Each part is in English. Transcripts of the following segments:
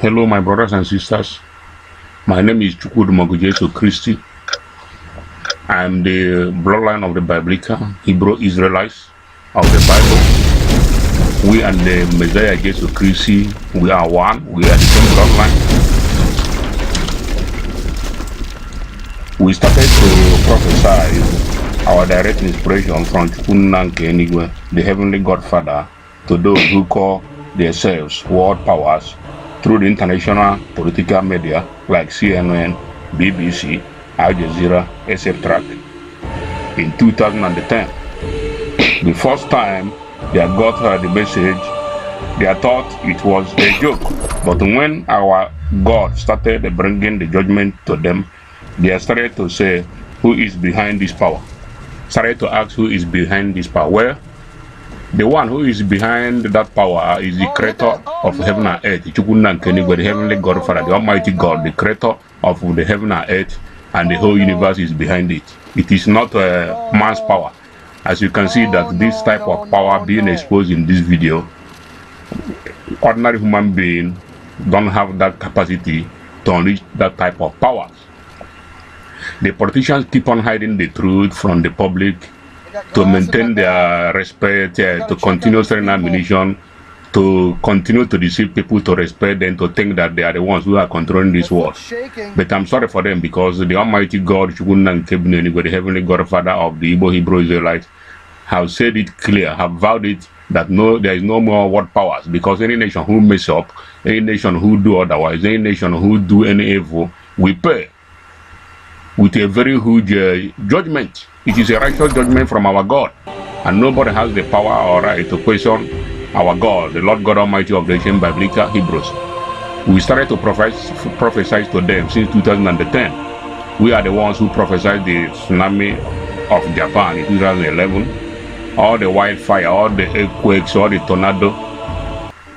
Hello, my brothers and sisters. My name is Chukwudumogu Jesu Christi. I'm the bloodline of the Biblical Hebrew Israelites of the Bible. We and the Messiah Jesu Christi, we are one. We are the same bloodline. We started to prophesy our direct inspiration from Chukwunanke Enigwe, the Heavenly Godfather, to those who call themselves world powers through the international political media like CNN, BBC, Al Jazeera, etc. In 2010, the first time they got the message, they thought it was a joke. But when our God started bringing the judgment to them, they started to say, who is behind this power? Started to ask who is behind this power. Well, the one who is behind that power is the creator of heaven and earth, the Heavenly Godfather, the Almighty God, the creator of the heaven and earth, and the whole universe is behind it. It is not man's power. As you can see that this type of power being exposed in this video, ordinary human being don't have that capacity to unleash that type of powers. The politicians keep on hiding the truth from the public to maintain their respect, to continue selling ammunition, to continue to deceive people, to respect them, to think that they are the ones who are controlling this world. But I'm sorry for them, because the Almighty God, the Heavenly Godfather of the Igbo Hebrew Israelites, have said it clear, have vowed it, that there is no more world powers, because any nation who mess up, any nation who do otherwise, any nation who do any evil, we pay with a very huge judgment. It is a righteous judgment from our God, and nobody has the power or right to question our God, the Lord God Almighty of the ancient Biblical Hebrews. We started to prophesy to them since 2010. We are the ones who prophesied the tsunami of Japan in 2011, all the wildfire, all the earthquakes, all the tornado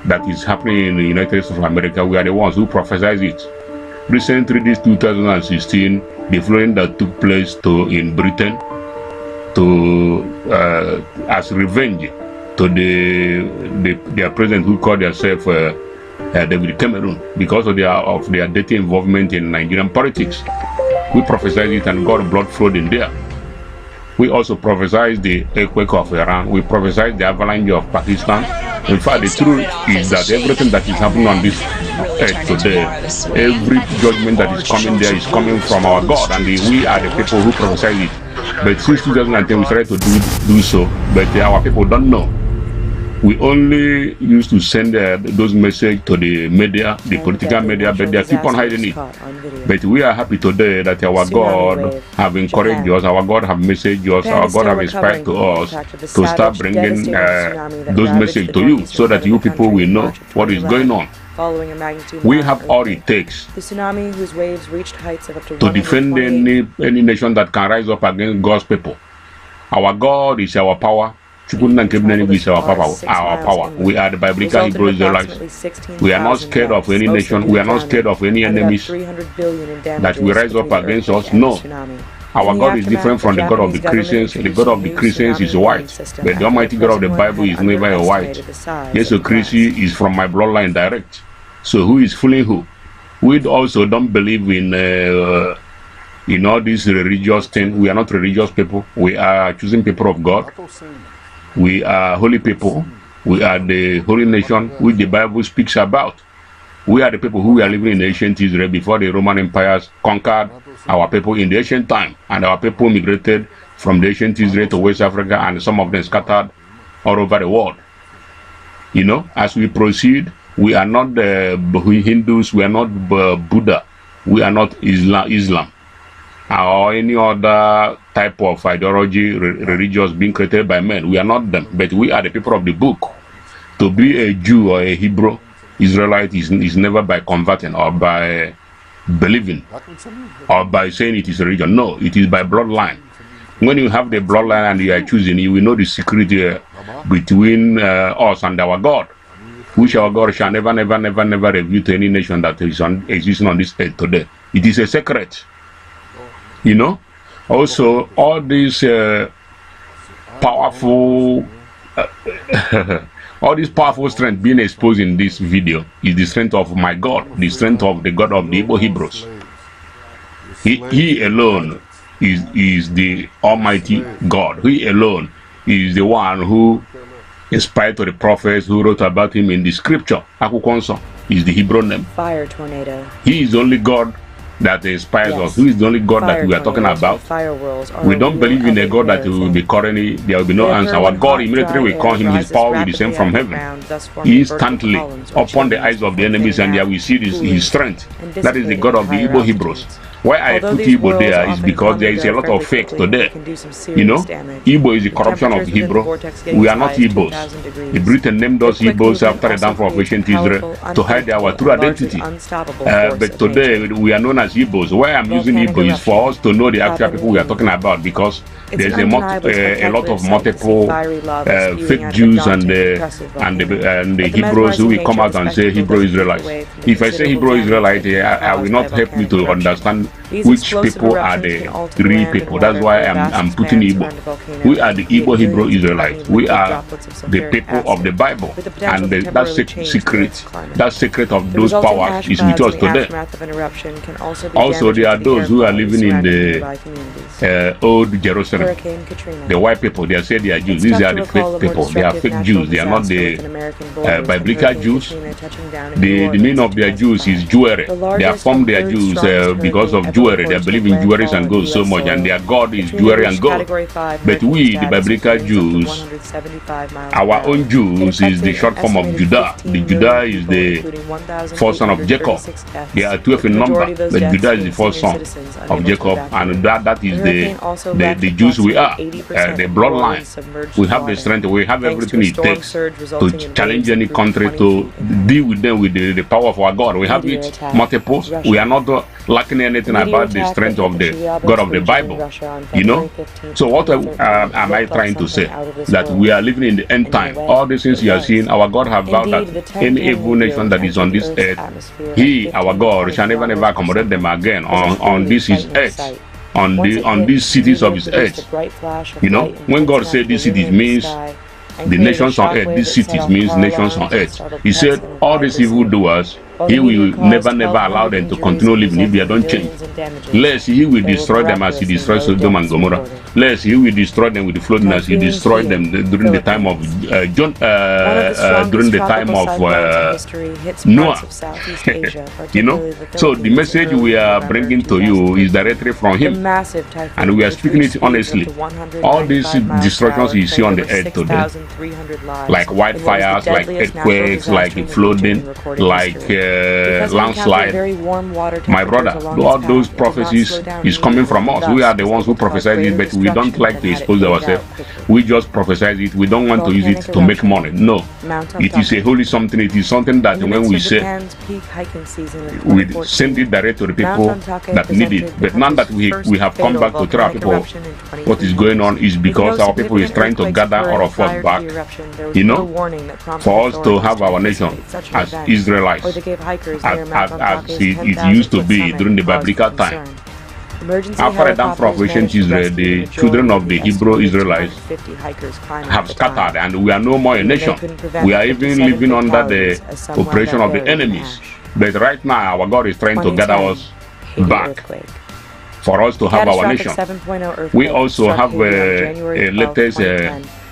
that is happening in the United States of America. We are the ones who prophesied it. Recently, this 2016, the flooding that took place in Britain, as revenge to their president, who called themselves David Cameron, because of their dirty involvement in Nigerian politics. We prophesied it and got blood flood in there. We also prophesied the earthquake of Iran. We prophesied the avalanche of Pakistan. In fact, the truth is that everything that is happening on this earth today, every judgment that is coming there is coming from our God, and we are the people who prophesied it. But since 2010, we started to do so, but our people don't know. We only used to send those messages to the media, the political media, but they keep on hiding it. But we are happy today that our God have encouraged us, our God have messaged us, our God have inspired to us to start bringing those messages to you, so that you people will know what is going on. We have all it takes to defend any nation that can rise up against God's people. Our God is our power. Is our power. We are the Biblical Hebrew Israelites. We are not scared of any nation. We are not scared of any enemies that will rise up against us. No. Our God is different from the God of the Christians. The God of the Christians is white, but the Almighty God of the Bible is never a white. Jesus Christ is from my bloodline direct. So who is fooling who? We also don't believe in all this religious thing. We are not religious people. We are choosing people of God. We are holy people. We are the holy nation which the Bible speaks about. We are the people who were living in ancient Israel before the Roman empires conquered our people in the ancient time, and our people migrated from the ancient Israel to West Africa, and some of them scattered all over the world. You know, as we proceed, we are not the Hindus, we are not Buddha, we are not Islam, or any other type of ideology, religious being created by men. We are not them, but we are the people of the book. To be a Jew or a Hebrew Israelite is never by converting or by believing or by saying it is a religion. No, it is by bloodline. When you have the bloodline and you are choosing, you will know the secret between us and our God, which our God shall never reveal to any nation that is existing on this earth today. It is a secret. You know, also all these powerful All this powerful strength being exposed in this video is the strength of my God, the strength of the God of the Igbo Hebrews. He alone is the Almighty God. He alone is the one who inspired to the prophets who wrote about him in the scripture. Akwụkwọ Nsọ is the Hebrew name. Fire tornado. He is the only God that inspires us. Who is the only God that we are talking about? We don't believe in a God that will be currently, there will be no answer. Our God immediately will call him, his power will descend from heaven. Instantly upon the eyes of the enemies, and there we see his strength. That is the God of the Igbo Hebrews. Why I put Igbo there is because there is a lot of fake today. You know, Igbo is the corruption of Hebrew. We are not Igbos. The Britain named us Igbos after the downfall of ancient Israel to hide our true identity. But today we are known as Igbos. Why I'm using Igbo is for us to know the actual people we are talking about, because there's a lot of multiple fake Jews and the Hebrews who will come out and say Hebrew Israelites. If I say Hebrew Israelite, I will not help you to understand which people are the three people. That's why I'm putting Igbo. We are the Igbo Hebrew Israelites. We are the people of the Bible, and that secret of those powers is with us today. Also, there are those who are living in the old Jerusalem. The white people, they say they are Jews. These are the fake people. They are fake Jews. They are not the biblical Jews. The meaning of their Jews is jewelry. They have formed their Jews because of jewelry. They believe in jewelry and gold so much, and their God is jewelry and gold. But we, the biblical Jews, our own Jews is the short form of Judah. The Judah is the first son of Jacob. They are 12 in number, but Judah is the first son of Jacob, and that is the Jews we are, the bloodline. We have the strength, we have everything it takes to challenge any country, to deal with them with the power of our God. We have it multiples. We are not lacking anything about the strength of the God of the Bible, you know. So what am I trying to say? That we are living in the end time. All these things you are seeing, our God have vowed that any evil nation that is on this earth, He, our God, shall never accommodate them again on this His earth. On these cities of His earth. You know, when God said these cities means the nations on earth, these cities means nations on earth. He said all these evildoers, He will never allow them to continue living if they don't change. Lest He will destroy them as He destroyed Sodom and Gomorrah. Lest He will destroy them with the flooding as He destroyed them during the time of Noah. You know, so the message we are bringing to you is directly from Him, and we are speaking it honestly. All these destructions you see on the earth today, like wildfires, like earthquakes, like flooding, like landslide, my brother, all those prophecies is coming from us. We are the ones who prophesy it, but we don't like to expose ourselves. We just prophesy it. We don't want to use it to make money. No, it is a holy something. It is something that when we say, we send it direct to the people that need it. But now that we have come back to tell our people what is going on, is because our people is trying to gather all of us back, you know, for us to have our nation as Israelites, as it used to be during the biblical time. After the downfall of ancient Israel, the children of the Hebrew Israelites have scattered, and we are no more a nation. We are even living under the oppression of the enemies. But right now, our God is trying to gather us back for us to have our nation. We also have a latest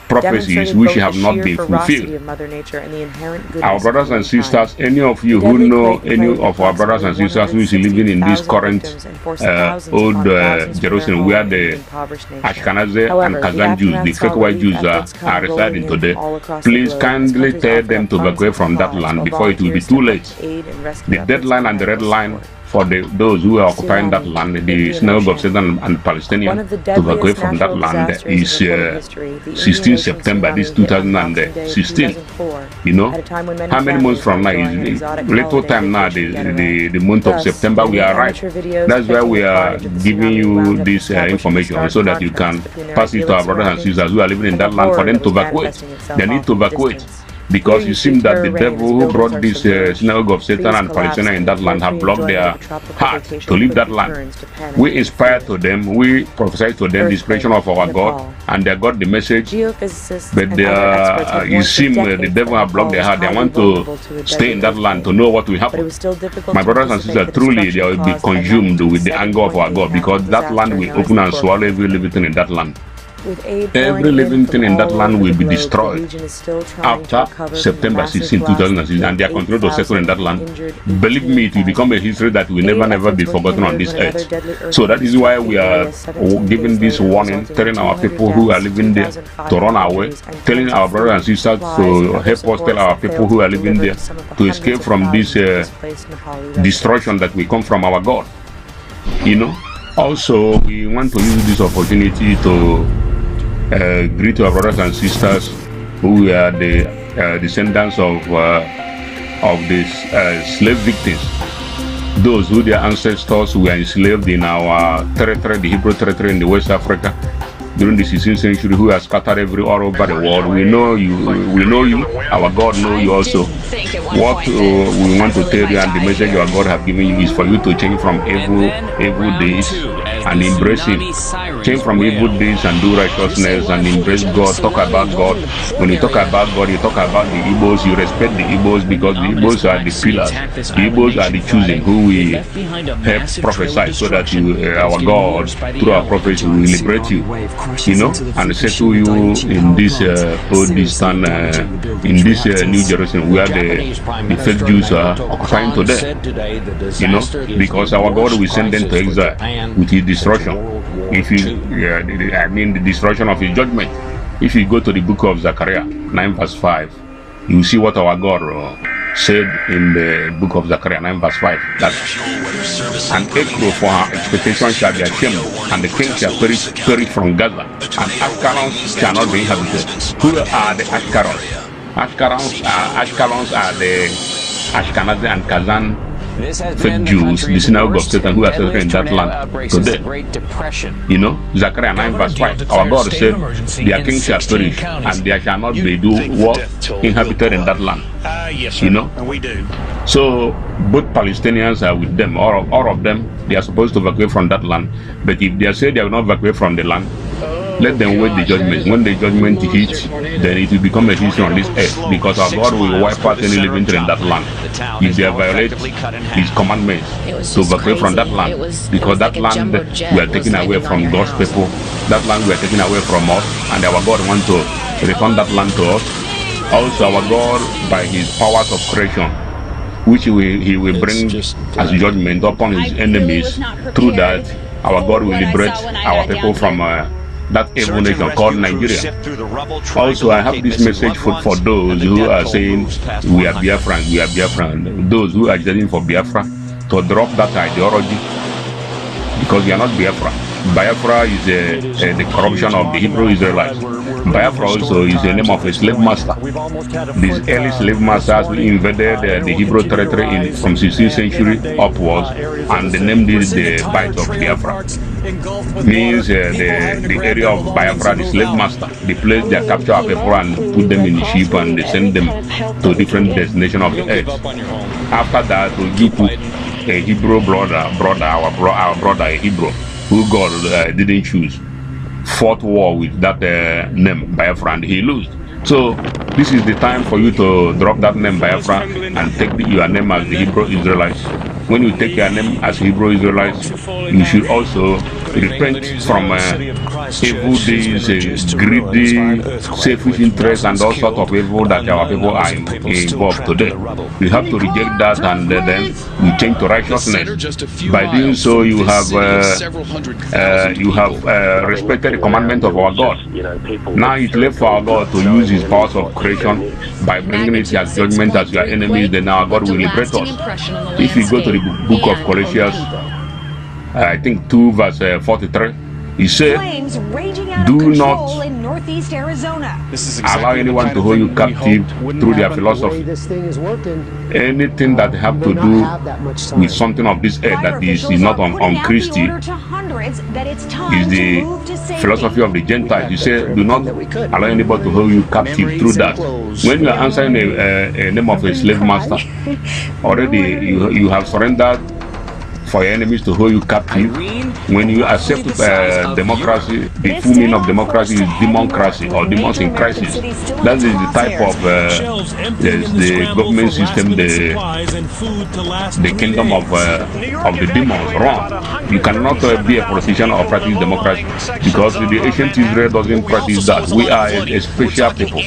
prophecies which have not been fulfilled. Our brothers and sisters, any of you who know any of our brothers and sisters who is living in this current old Jerusalem, where the Ashkenazi and Kazan Jews, the fake white Jews are residing today, please kindly tell them to evacuate from that land before it will be too late. The deadline and the red line for those who are occupying that land, the synagogue of Satan and Palestinians, to evacuate from that land is 16 September, this 2016. You know, how many months from now? Is little time now, the month of September, we are right. That's why we are giving you this information, so that you can pass it to our brothers and sisters who are living in that land for them to evacuate. They need to evacuate. Because you seem that the devil who brought this synagogue of Satan and Palestine in that land have blocked their heart to leave that land. We inspire to them, we prophesy to them the inspiration of our God, and they got the message. But you seem the devil have blocked their heart. They want to stay in that land to know what will happen. My brothers and sisters, truly they will be consumed with the anger of our God, because that land will open and swallow every living thing in that land. Every living thing in that land will be destroyed after September 16, 2016, and they are continuing to settle in that land. Believe me, it will become a history that will never be forgotten on this earth. So that is why we are giving this warning, telling our people who are living there to run away, telling our brothers and sisters to help us tell our people who are living there to escape from this destruction that will come from our God. You know. Also, we want to use this opportunity to greet our brothers and sisters who are the descendants of these slave victims, those who their ancestors were enslaved in our territory, the Hebrew territory in the West Africa during the 16th century, who are scattered all over the world. We know you, our God knows you also. What we want to tell you, and the message our God have given you, is for you to change from evil deeds and embrace Him. Change from evil deeds and do righteousness and embrace God. Talk about God. When you talk about God, you talk about the Igbos. You respect the Igbos, because the Igbos are the pillars. The Igbos are the choosing, who we help prophesy, so that our God, through our prophets, will liberate you, you know, and settle you in this old Eastern, in this New Jerusalem, where the fake Jews are occupying today, you know, because our God will send them to exile with His destruction. If you, the destruction of His judgment. If you go to the book of Zechariah 9 verse 5, you see what our God said in the book of Zechariah 9 verse 5, that an echo for her expectation shall be ashamed, and the king shall perish from Gaza, and Ashkelon shall not be inhabited. Who are the Ashkelons? Ashkelons are the Ashkenazi and Kazan fake Jews, the synagogue of Satan, who are settled in that land today. You know, Zechariah 9 verse 5, our God said, their king shall perish, and there shall not be inhabited in that land. You know, so both Palestinians are with them, all of them. They are supposed to evacuate from that land, but if they say they will not evacuate from the land, let them wait the judgment. When the judgment hits, then it will become a history on this earth, because our God will wipe out any living thing in that land if they violate His commandments to evacuate from that land, because that land we are taken away from God's people, that land we are taken away from us, and our God wants to return that land to us. Also, our God, by His powers of creation, which He will bring as judgment upon His enemies, through that our God will liberate our people from that evil nation called Nigeria. Also, I have this message for those who are saying we are Biafran, those who are judging for Biafra, to drop that ideology, because we are not Biafra. Biafra is the corruption of the Hebrew Israelites. Biafra also is the name of a slave master. These early slave masters invaded the Hebrew territory from 16th century upwards, and they named it the Bight of Biafra. Means the area of Biafra, the slave master, the place they capture our people and put them in the ship, and they send them to different destinations of the earth. After that, Ojukwu, a Hebrew brother, our brother, a Hebrew, who God didn't choose, fought war with that name Biafra, and he lost. So this is the time for you to drop that name Biafra and take your name as the Hebrew Israelites. When you take your name as Hebrew Israelites, you should also repent from evil deeds, greedy, selfish interests, and all sorts of evil that our people are involved today. We have to reject that, and then we change to righteousness. By doing so, you have respected the commandment of our God. Now it's left for our God to use His powers of creation by bringing it as judgment as your enemies. Then our God will liberate us. If you go to the book of Colossians, I think 2 verse 43, He said, do not allow anyone to hold you captive through their philosophy. Anything that have to do with something of this earth that is not on Christy, Is the philosophy of the Gentiles. You say, do not allow anybody to hold you captive through that. When you are answering a name of a slave master, already you have surrendered for your enemies to hold you captive. When you accept democracy, the full meaning of democracy is democracy or demons in crisis. That is the type of the government system, the kingdom of the demons run. You cannot be a politician or practice democracy, because the ancient Israel doesn't practice that. We are a special people.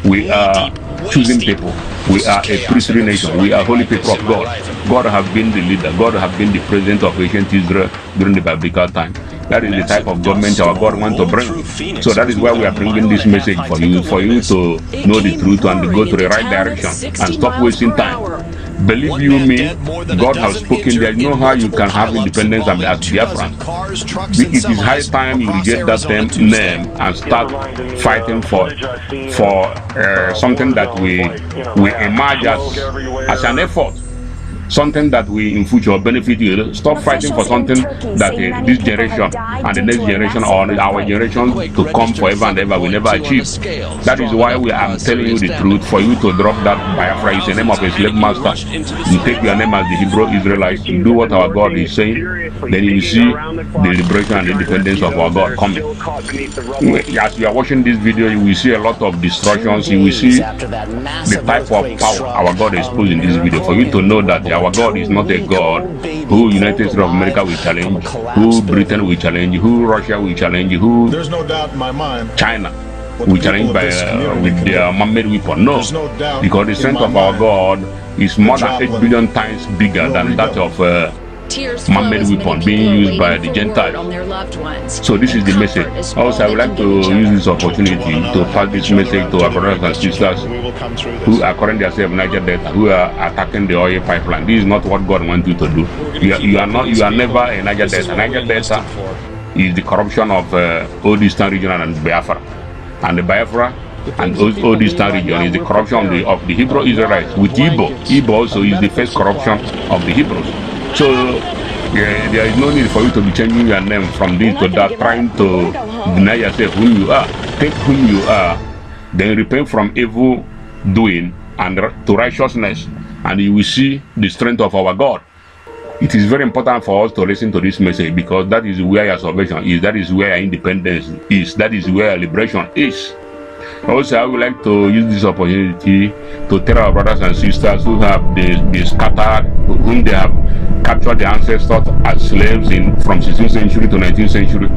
We are choosing people. We are a priestly nation. We are holy people of God. God has been the leader. God has been the president of ancient Israel during the biblical time. That is the type of government our God wants to bring. So that is why we are bringing this message for you to know the truth and to go to the right direction and stop wasting time. Believe you me, God has spoken. There is no how you can have independence and as Biafran. It is high time you reject that name and start fighting for something that we emerge as an effort. Something that we in future benefit you. Stop fighting for something that this generation and the next generation or our generation to come forever and ever will never achieve. That is why I'm telling you the truth. For you to drop that Biafra is the name of a slave master. You take your name as the Hebrew Israelites. You do what our God is saying. Then you will see the liberation and independence of our God coming. As you are watching this video, you will see a lot of destructions. You will see the type of power our God exposed in this video. For you to know that our God is not a God who United States of America will challenge, who Britain will challenge, who Russia will challenge, who there's no doubt in my mind China will challenge by with their man-made weapon. No, because the strength of our God is more than 8 billion times bigger than that of man-made weapon being used by the Gentiles. So this is the message. Also, I would like to use this opportunity to pass this message to our brothers and sisters who are calling themselves Niger Delta, who are attacking the oil pipeline. This is not what God wants you to do. You are never a Niger Delta. Niger Delta is the corruption of Old Eastern region and Biafra. And the Biafra and Old Eastern region is the corruption of the Hebrew Israelites with Igbo. Igbo also is the first corruption of the Hebrews. So there is no need for you to be changing your name from this to that, trying to deny yourself who you are. Take who you are, then repent from evil doing and to righteousness, and you will see the strength of our God. It is very important for us to listen to this message, because that is where your salvation is, that is where your independence is, that is where liberation is. Also, I would like to use this opportunity to tell our brothers and sisters who have been scattered, whom they have captured their ancestors as slaves from 16th century to 19th century,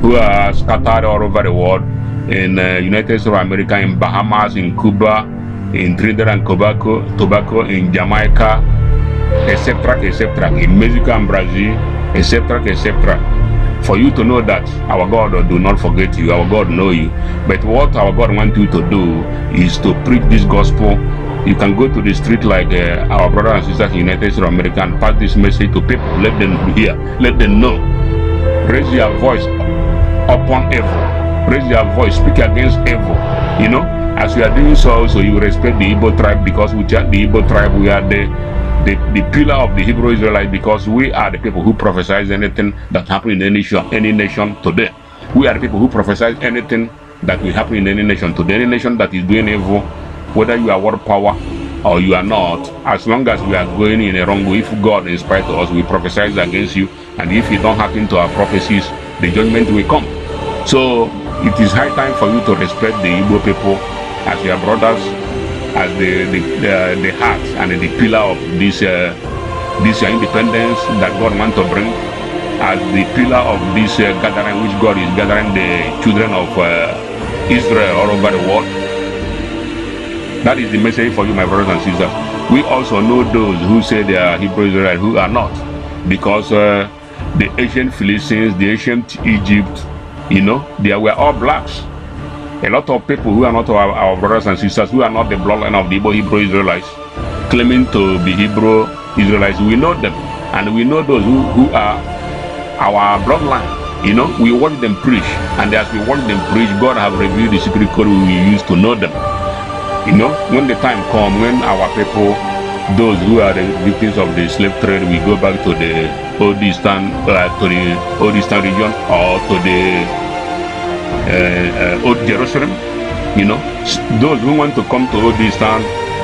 who are scattered all over the world, in United States of America, in Bahamas, in Cuba, in Trinidad and Tobago, in Jamaica, etc., etc., in Mexico and Brazil, etc., etc. For you to know that our God do not forget you, our God know you. But what our God wants you to do is to preach this gospel. You can go to the street like our brothers and sisters in the United States of America and pass this message to people. Let them hear, let them know. Raise your voice upon evil. Raise your voice, speak against evil. You know, as you are doing so, you respect the Igbo tribe, because with the Igbo tribe we are the pillar of the Hebrew Israelites, because we are the people who prophesize anything that happens in any nation today. We are the people who prophesize anything that will happen in any nation today. Any nation that is doing evil, whether you are world power or you are not, as long as we are going in a wrong way, if God inspired us, we prophesy against you, and if you don't happen to our prophecies, the judgment will come. So it is high time for you to respect the Igbo people as your brothers, as the heart and the pillar of this independence that God wants to bring, as the pillar of this gathering which God is gathering the children of Israel all over the world. That is the message for you, my brothers and sisters. We also know those who say they are Hebrew Israelites who are not, because the ancient Philistines, the ancient Egypt, you know, they were all blacks. A lot of people who are not our brothers and sisters, who are not the bloodline of the Hebrew Israelites, claiming to be Hebrew Israelites, we know them, and we know those who are our bloodline. You know, we watch them preach, and as we watch them preach, God have revealed the secret code we use to know them. You know, when the time comes, when our people those who are the victims of the slave trade, we go back to the Old Eastern region, or to the Old Jerusalem. You know, those who want to come to Old Eastern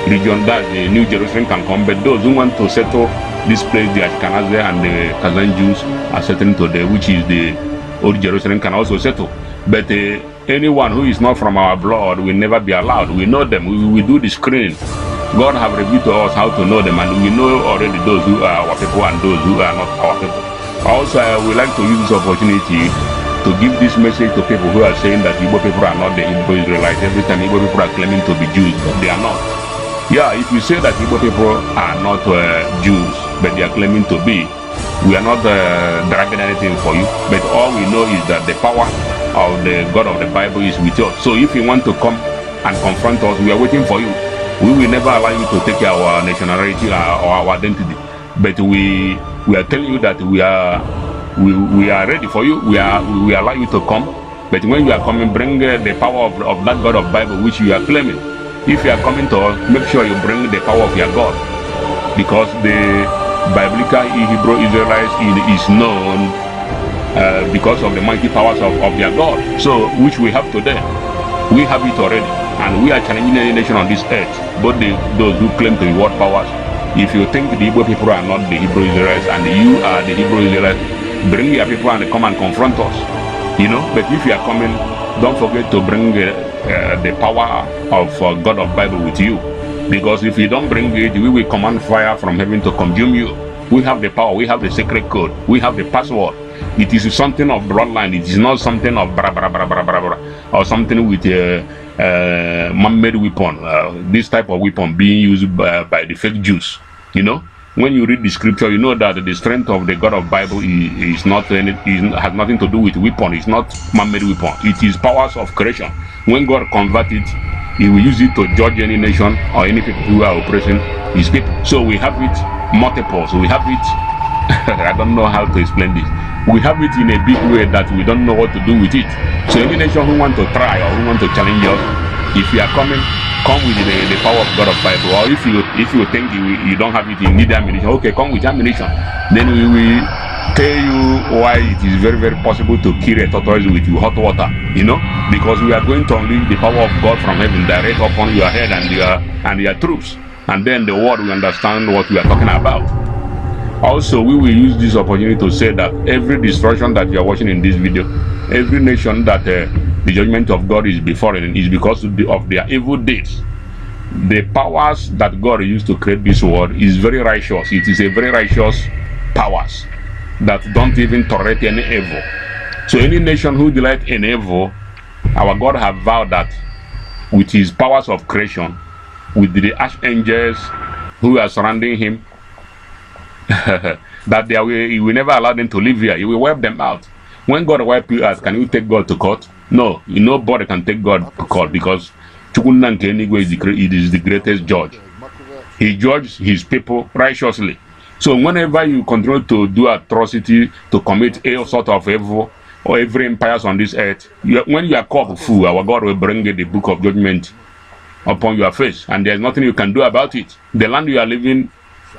region, that the New Jerusalem can come, but those who want to settle this place, the Ashkenazi and the Kazan Jews are settling to there, which is the Old Jerusalem, can also settle. But anyone who is not from our blood will never be allowed. We know them. We do the screening. God have revealed to us how to know them, and we know already those who are our people and those who are not our people. Also, I would like to use this opportunity to give this message to people who are saying that Igbo people are not the Igbo Israelites. Every time Igbo people are claiming to be Jews, but they are not. Yeah, if you say that Igbo people are not Jews, but they are claiming to be, we are not dragging anything for you. But all we know is that the power of the God of the Bible is with us. So if you want to come and confront us, we are waiting for you. We will never allow you to take our nationality or our identity. But we are telling you that we are ready for you. We allow you to come. But when you are coming, bring the power of that God of Bible which you are claiming. If you are coming to us, make sure you bring the power of your God, because the biblical Hebrew Israelites is known because of the mighty powers of their God. So which we have today, we have it already, and we are challenging any nation on this earth, both those who claim to be world powers. If you think the Igbo people are not the Hebrew Israelites and you are the Hebrew Israelites, bring your people and come and confront us. You know, but if you are coming, don't forget to bring the power of God of Bible with you, because if you don't bring it, we will command fire from heaven to consume you. We have the power, we have the secret code, we have the password. It is something of bloodline. It is not something of or something with a man-made weapon. This type of weapon being used by the fake Jews. You know, when you read the scripture, you know that the strength of the God of Bible has nothing to do with weapon. It's not man-made weapon. It is powers of creation. When God converts it, He will use it to judge any nation or any people who are oppressing His people. So we have it multiple. So we have it. I don't know how to explain this. We have it in a big way that we don't know what to do with it. So any nation who want to try or who want to challenge us, if you are coming, come with the power of God of Bible. Or if you think you don't have it, you need ammunition, okay, come with ammunition. Then we will tell you why it is very, very possible to kill a tortoise with hot water, you know, because we are going to unleash the power of God from heaven direct upon your head and your troops, and then the world will understand what we are talking about. Also, we will use this opportunity to say that every destruction that you are watching in this video, every nation that the judgment of God is befallen, is because of their evil deeds. The powers that God used to create this world is very righteous. It is a very righteous powers that don't even tolerate any evil. So any nation who delight in evil, our God have vowed that with His powers of creation, with the archangels who are surrounding Him, that He will never allow them to live here. He will wipe them out. When God wipe you out, can you take God to court? No, nobody can take God to court, because it is the greatest judge. He judges His people righteously. So whenever you continue to do atrocity, to commit all sort of evil, or every empires on this earth, when you are called fool, our God will bring the book of judgment upon your face, and there's nothing you can do about it. The land you are living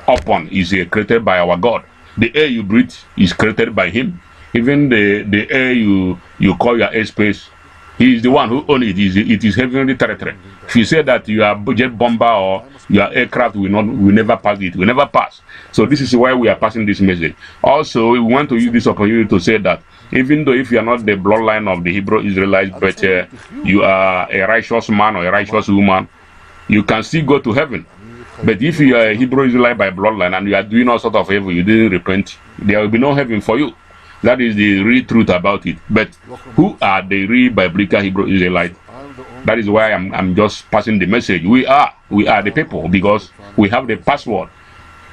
upon is created by our God. The air you breathe is created by Him. Even the air you call your airspace, He is the one who owns it. It is heavenly territory. If you say that your jet bomber or your aircraft will never pass it, will never pass. So this is why we are passing this message. Also, we want to use this opportunity to say that even though if you are not the bloodline of the Hebrew Israelites, but you are a righteous man or a righteous woman, you can still go to heaven. But if you are a Hebrew Israelite by bloodline and you are doing all sort of evil, you didn't repent, there will be no heaven for you. That is the real truth about it. But who are the real biblical Hebrew Israelites? That is why I'm just passing the message. We are the people, because we have the password.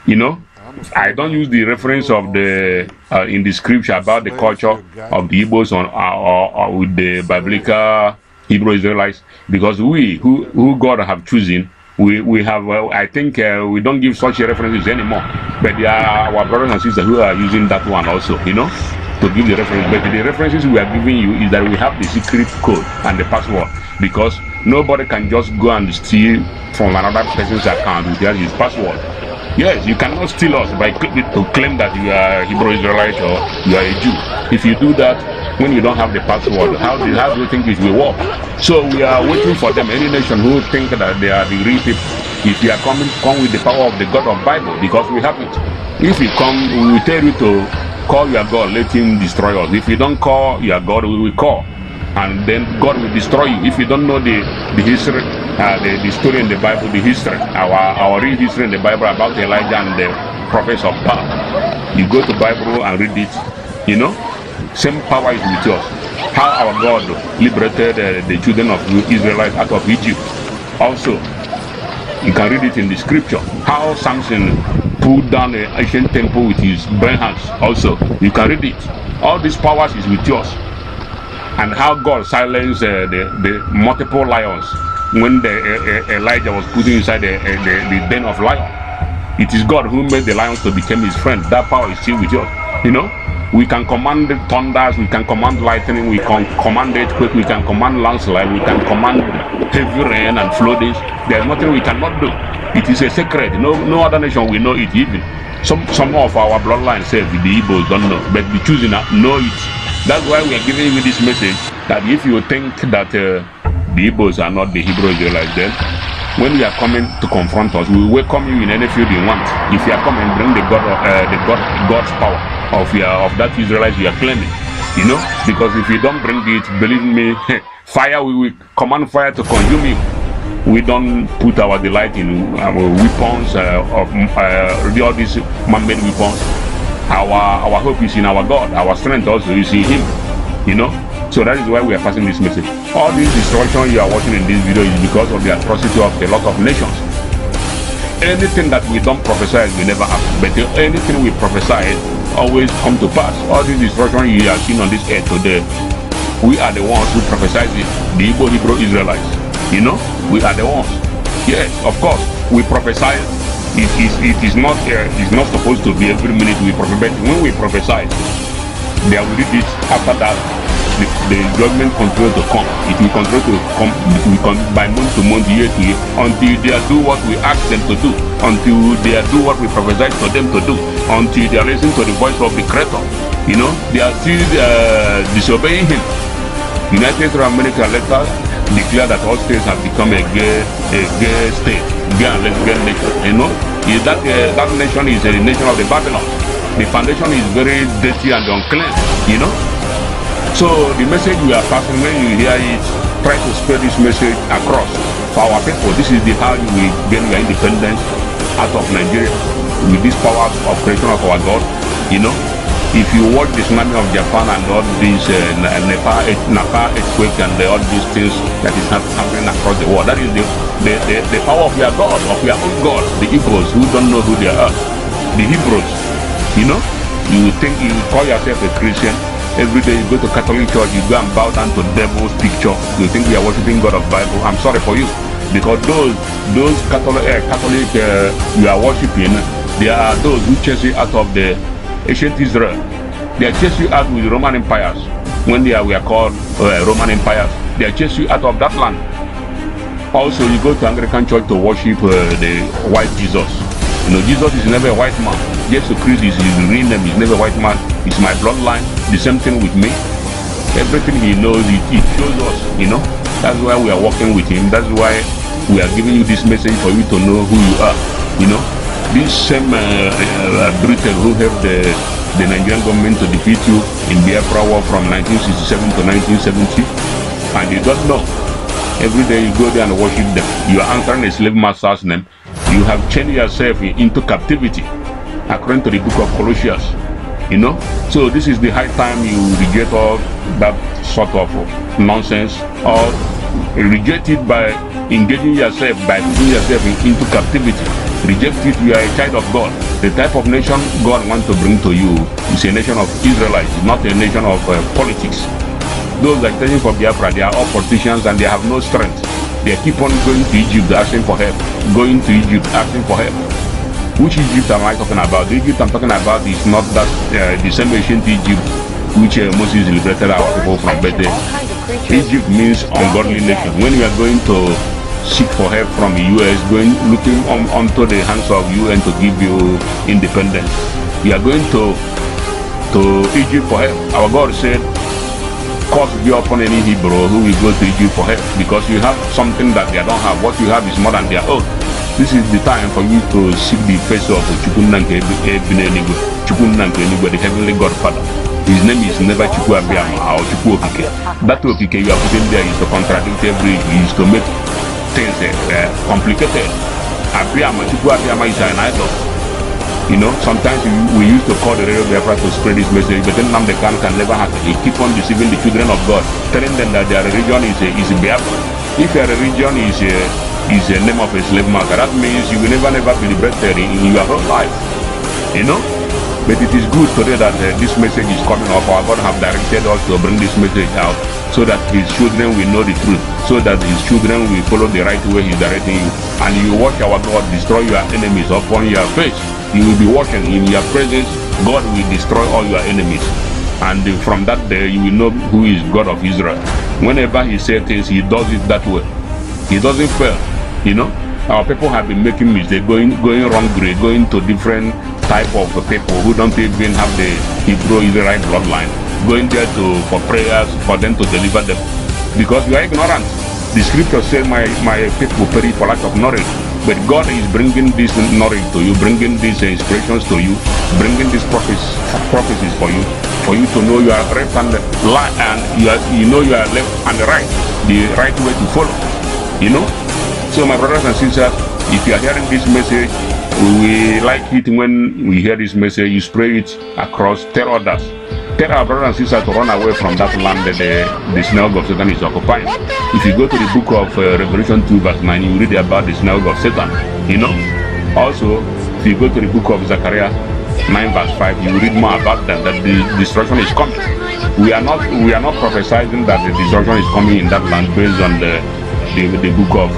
You know, I don't use the reference of the in the scripture about the culture of the Igbos or with the biblical Hebrew Israelites, because we who God have chosen, we have I think we don't give such references anymore. But there are our brothers and sisters who are using that one also, you know, to give the reference. But the references we are giving you is that we have the secret code and the password, because Nobody can just go and steal from another person's account with his password. Yes, you cannot steal us by to claim that you are a Hebrew Israelite or you are a Jew. If you do that, when you don't have the password, how do you think it will work? So we are waiting for them. Any nation who think that they are the real people, if you are coming, come with the power of the God of Bible, because we have it. If you come, we will tell you to call your God, let him destroy us. If you don't call your God, we will call, and then God will destroy you. If you don't know the history, the story in the Bible, the history, our real history in the Bible about Elijah and the prophets of Baal, you go to Bible and read it, you know, same power is with us. How our God liberated the children of Israelites out of Egypt. Also, you can read it in the scripture. How Samson pulled down an ancient temple with his bare hands. Also, you can read it. All these powers is with us. And how God silenced the multiple lions when Elijah was put inside the den of lions. It is God who made the lions to become his friend. That power is still with us. You know, we can command thunders, we can command lightning, we can command earthquake, we can command landslide, we can command heavy rain and floodings. There is nothing we cannot do. It is a secret. No other nation will know it even. Some of our bloodline say the Igbos don't know, but the choosing know it. That's why we are giving you this message, that if you think that the Igbos are not the Hebrew Israelites, then when you are coming to confront us, we will welcome you in any field you want. If you are coming, bring God's power of that Israelites you are claiming, you know, because if you don't bring it, believe me, fire, we will command fire to consume you. We don't put our delight in our weapons of all these man-made weapons. Our hope is in our God. Our strength also is in Him. You know. So that is why we are passing this message. All this destruction you are watching in this video is because of the atrocity of a lot of nations. Anything that we don't prophesy will never happen. But anything we prophesy always come to pass. All this destruction you are seeing on this earth today, we are the ones who prophesy it. The Hebrew Israelites. You know, we are the ones. Yes, of course, we prophesy. It is not supposed to be every minute we prophesy. When we prophesy, they will read it. After that, the judgment continue to come. It will continue to come. It will come by month to month, year to year, until they do what we ask them to do, until they do what we prophesy for them to do, until they listen to the voice of the Creator. You know, they are still disobeying Him. United States of America later declare that all states have become a gay state, gay and lesbian nation. You know, that nation is a nation of the Babylon. The foundation is very dirty and unclean. You know. So the message we are passing, when you hear it, try to spread this message across for our people. This is how you will gain your independence out of Nigeria with this power of creation of our God. You know, if you watch the tsunami of Japan and all these Nepal earthquake and all these things that is happening across the world, that is the power of your God, of your own God. The Hebrews who don't know who they are, the Hebrews. You know, you think you call yourself a Christian. Every day you go to Catholic church, you go and bow down to devil's picture. You think you are worshiping God of Bible. I'm sorry for you, because those Catholic you are worshiping, they are those who chase you out of the ancient Israel. They are chase you out with Roman empires. When we are called Roman empires, they are chase you out of that land. Also, you go to Anglican church to worship the white Jesus. You know, Jesus is never a white man. Jesus Christ is his real name. He's never a white man. It's my bloodline. The same thing with me. Everything he knows, it shows us. You know, that's why we are working with him. That's why we are giving you this message for you to know who you are. You know, this same Britain who helped the Nigerian government to defeat you in Biafra war from 1967 to 1970, and you don't know. Every day you go there and worship them. You are answering a slave master's name. You have changed yourself into captivity, according to the book of Colossians. You know, so this is the high time you reject all that sort of nonsense, or reject it by engaging yourself, by putting yourself into captivity. Reject it. You are a child of God. The type of nation God wants to bring to you is a nation of Israelites, not a nation of politics. Those that are taking for Biafra, they are all politicians and they have no strength. They keep on going to Egypt asking for help, going to Egypt asking for help. Which Egypt am I talking about? The Egypt I'm talking about is not that the same ancient Egypt which Moses liberated our people from. But Egypt means ungodly nation. When you are going to seek for help from the US, looking onto the hands of UN to give you independence, you are going to Egypt for help. Our God said, curse be upon any Hebrew who will go to Egypt for help, because you have something that they don't have. What you have is more than their own. This is the time for you to seek the face of Chukwunanke Ebenenigwe, the heavenly Godfather. His name is never Chukwu Abiyama or Chukwu Okike. That Okike you are putting there is to contradict is to make things complicated. Chukwu Abiyama is an idol. You know, sometimes we used to call the radio Biafra to spread this message, but then Nnamdi Kanu can never happen. He keep on deceiving the children of God, telling them that their religion is Biafra. If your religion is a name of a slave master, that means you will never be liberated in your whole life. You know? But it is good today that this message is coming up. Our God have directed us to bring this message out so that his children will know the truth, so that his children will follow the right way he's directing you. And you watch our God destroy your enemies upon your face. You will be watching in your presence. God will destroy all your enemies. And from that day, you will know who is God of Israel. Whenever he says things, he does it that way. He doesn't fail. You know, our people have been making mistakes, going wrong grade, going to different type of people who don't even have the Hebrew Israelite bloodline, going there for prayers for them to deliver them, because you are ignorant. The scripture says, my people perish for lack of knowledge. But God is bringing this knowledge to you, bringing these inspirations to you, bringing these prophecies for you to know you are left and right, and you know you are left and right, the right way to follow. You know. So my brothers and sisters, if you are hearing this message, we like it when we hear this message, you spray it across, tell others. Tell our brothers and sisters to run away from that land that the synagogue of Satan is occupying. If you go to the book of Revelation 2 verse 9, you read about the synagogue of Satan, you know. Also, if you go to the book of Zechariah 9 verse 5, you read more about them, that the destruction is coming. We are not prophesying that the destruction is coming in that land based on the book of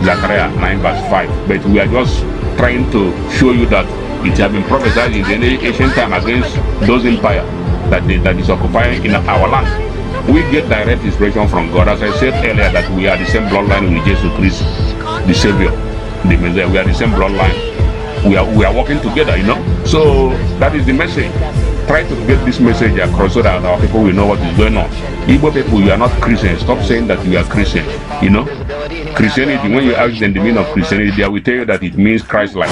Zechariah 9 verse 5, but we are just trying to show you that it has been prophesied in the ancient time against those empires that is occupying in our land. We get direct inspiration from God. As I said earlier, that we are the same bloodline with Jesus Christ, the Savior, the Messiah. We are the same bloodline. We are working together, you know. So that is the message. Try to get this message across so that our people will know what is going on. Igbo people, you are not Christians. Stop saying that you are Christian. You know, Christianity, when you ask them the meaning of Christianity, they will tell you that it means Christ-like.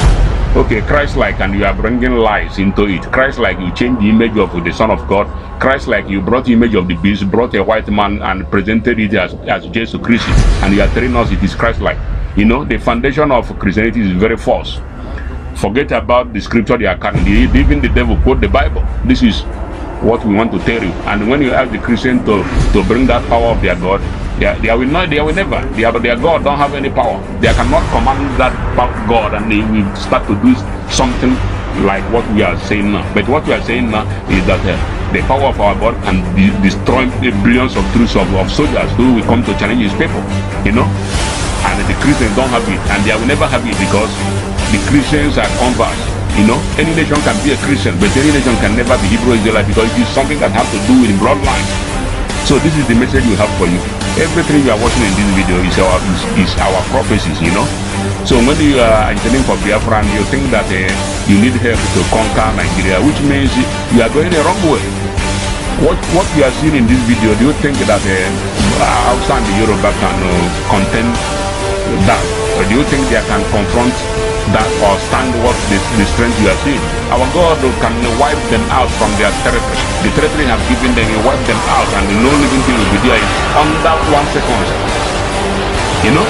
Okay, Christ-like, and you are bringing lies into it. Christ-like, you change the image of the Son of God. Christ-like, you brought the image of the beast, brought a white man and presented it as Jesus Christ, and you are telling us it is Christ-like. You know, the foundation of Christianity is very false. Forget about the scripture they are carrying. Even the devil quote the Bible. This is what we want to tell you. And when you ask the Christian to bring that power of their God, they will never. Their God don't have any power. They cannot command that God, and they will start to do something like what we are saying now. But what we are saying now is that the power of our God can destroy the billions of troops of soldiers who will come to challenge his people. You know, and the Christians don't have it, and they will never have it, because the Christians are converts. You know, any nation can be a Christian, but any nation can never be Hebrew Israelite, because it is something that has to do with bloodline. So this is the message we have for you. Everything you are watching in this video is our prophecies, you know. So when you are intending for Biafra and you think that you need help to conquer Nigeria, which means you are going the wrong way. What you are seeing in this video, do you think that outside the Yoruba can contend that? Or do you think they can confront that or stand what the strength you are seeing? Our God can wipe them out from their territory. The territory have given them, He wipe them out, and no living thing will be there under 1 second. You know?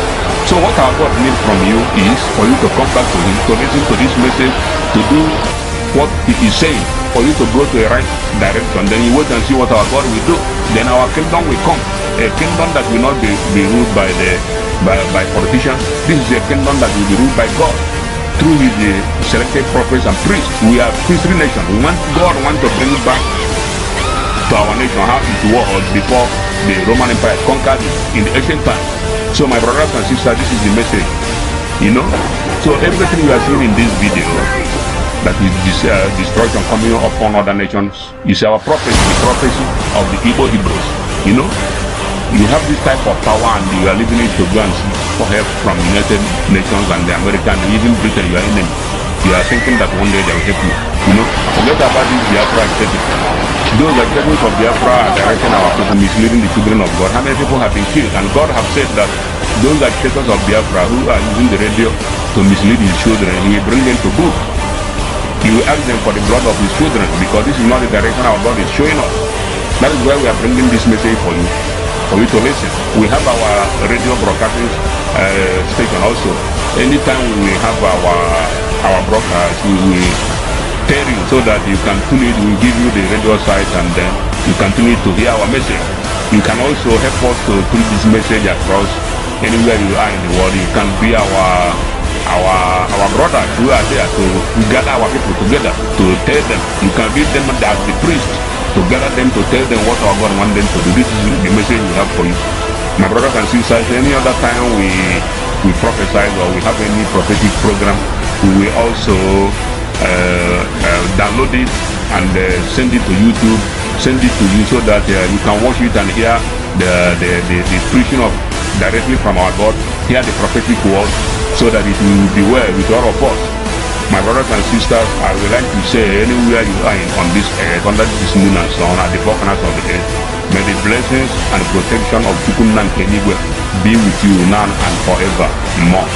So what our God needs from you is for you to come back to Him, to listen to this message, to do what He is saying, for you to go to a right direction. Then you wait and see what our God will do. Then our kingdom will come. A kingdom that will not be ruled by politicians. This is a kingdom that will be ruled by God through His selected prophets and priests. We are a priestly nation. God wants to bring back to our nation how it was before the Roman Empire conquered it in the ancient time. So my brothers and sisters, this is the message. You know, so everything you are seeing in this video, that is this destruction coming upon other nations, is our prophecy, the prophecy of the Igbo Hebrews. You know, you have this type of power and you are leaving it to go and seek for help from United Nations and the American, even Britain, your enemy. You are thinking that one day they will help you. You know, forget about this Biafra status. Those executives of Biafra are directing our people, misleading the children of God. How many people have been killed? And God have said that those agitators of Biafra who are using the radio to mislead his children, he will bring them to book. He will ask them for the blood of his children, because this is not the direction our God is showing us. That is why we are bringing this message for you to listen. We have our radio broadcasting station also. Anytime we have our broadcast, we will tell you so that you can tune it. We will give you the radio site, and then you continue to hear our message. You can also help us to put this message across anywhere you are in the world. You can be our brothers who are there to gather our people together to tell them. You can read them as the priest to gather them to tell them what our God wants them to do. This is the message we have for you. My brothers and sisters, any other time we prophesy or we have any prophetic program, we will also download it and send it to YouTube, send it to you so that you can watch it and hear the preaching of directly from our God, hear the prophetic word, so that it will be well with all of us. My brothers and sisters, I would like to say, anywhere you are on this earth, under this moon and sun, at the four corners of the earth, may the blessings and protection of Chukwunna Nkenigwe be with you now and forever more.